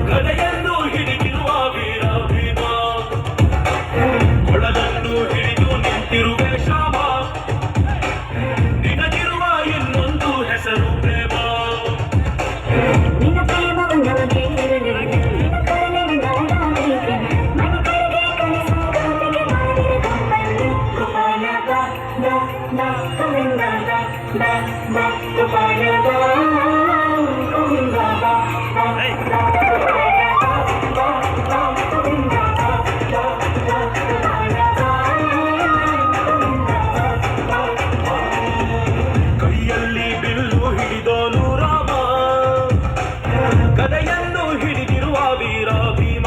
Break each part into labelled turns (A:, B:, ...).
A: ಗದೆಯನ್ನು ಹಿಡಿದಿರುವ ವೀರ ಭೀಮ, ಕೊಳಲನ್ನು ಹಿಡಿದು ನಿಂತಿರುವೆ ಶ್ಯಾಮ, ನಿನಗಿರುವ ಇನ್ನೊಂದು ಹೆಸರು ಪ್ರೇಮ.
B: ನಿನ್ನ ಪ್ರೇಮವನ್ನು ಮನೆ ಕಡೆಗೆ ಕಲಿಸುವ ಕಾಪಿಗೆ ಮಾಡಿದ ಕಂಬಲ್ಲಿ ಗೋಪಾಲ ಬಾ ಬಾ ಬಾ ಗೋವಿಂದ ಬಾ ಬಾ ಬಾ ಗೋಪಾಲ ಬಾ ಗೋವಿಂದ ಬಾ ಬಾ ಬಾ ಗೋಪಾಲ ಬಾ ಬಾ ಬಾ ಗೋವಿಂದ ಬಾ ಬಾ ಬಾ ಗೋಪಾಲ ಬಾ ಗೋವಿಂದ ಬಾ ಬಾ.
A: ಕೈಯಲ್ಲಿ ಬಿಲ್ಲು ಹಿಡಿದೋನು ರಾಮ, ಗದೆಯನ್ನು ಹಿಡಿದಿರುವ ವೀರ ಭೀಮ.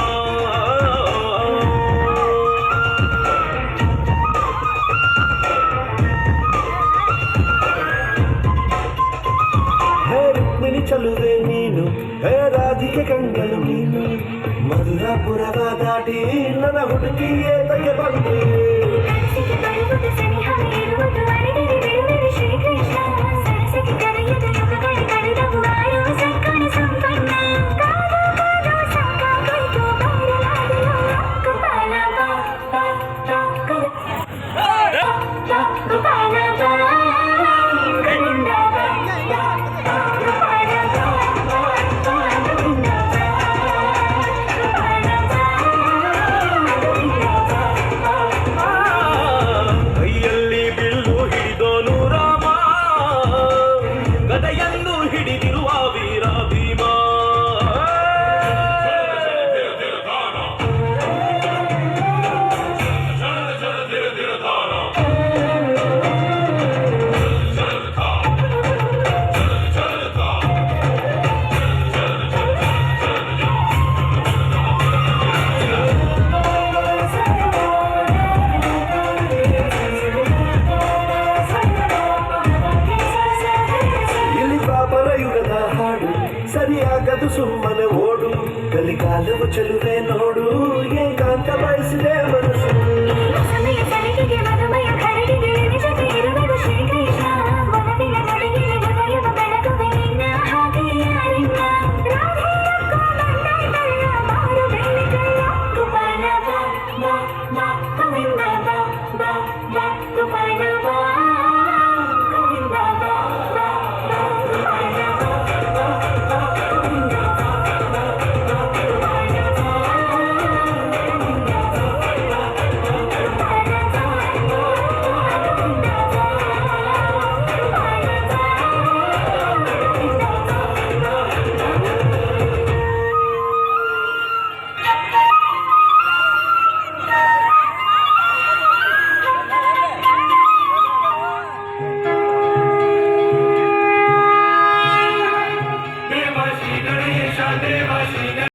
C: ಹೇ ರುಕ್ಮಿಣಿ ಚಲುವೆ ನೀನು, ಹೇ ರಾಧಿಕೆ ಕಂಗಳು ನೀನು, ಮಧುರಾಪುರವ ದಾಟಿ ನನ್ನ ಹುಡುಗಿಯೇ ತಗೆ ಬಂದೆ.
B: ಕನಸಿಗೆ ಬರುವುದು ಸನಿಹ ಇರುವುದು ಅರೆದರೆ ಬಿಡುವರು ಶ್ರೀಕೃಷ್ಣ, ಸರಸಕ್ಕೆ ಕರೆಯದ ಯುಗಗಳ ಕಳೆದವು ಆಯುವ ಸಂಕಣ ಸಂಪನ್ನ. ಕಾದು ಕಾದು ಸಾಕಾಗೋಯ್ತು ಬಾರಲಾಗಲು ಗೋಪಾಲ ಬಾ ಬಾ ಬಾ ಗೋಪಾಲ ಬಾ ಗೋವಿಂದ ಬಾ ಬಾ ಬಾ ಗೋಪಾಲ ಬಾ ಬಾ ಬಾ ಗೋವಿಂದ ಬಾ ಗೋಪಾಲ ಬಾ ಗೋವಿಂದ ಬಾ ಬಾ ಬಾ.
A: ಕೈಯಲ್ಲಿ ಬಿಲ್ಲು ಹಿಡಿದೋನು ರಾಮ, ಗದೆಯನ್ನು ಹಿಡಿದಿರುವ ವೀರ ಭೀಮ.
C: ಇಲ್ಲಿ ಪಾಪರ ಯುಗದ ಹಾಡು ಸರಿಯಾಗದು ಸುಮ್ಮನೆ ಓಡು, ಕಲಿಕಾಲವು ಚಲುವೆ ನೋಡು, ಏಕಾಂತ ಬಯಸಿದೆ ಮನಸ್ಸು.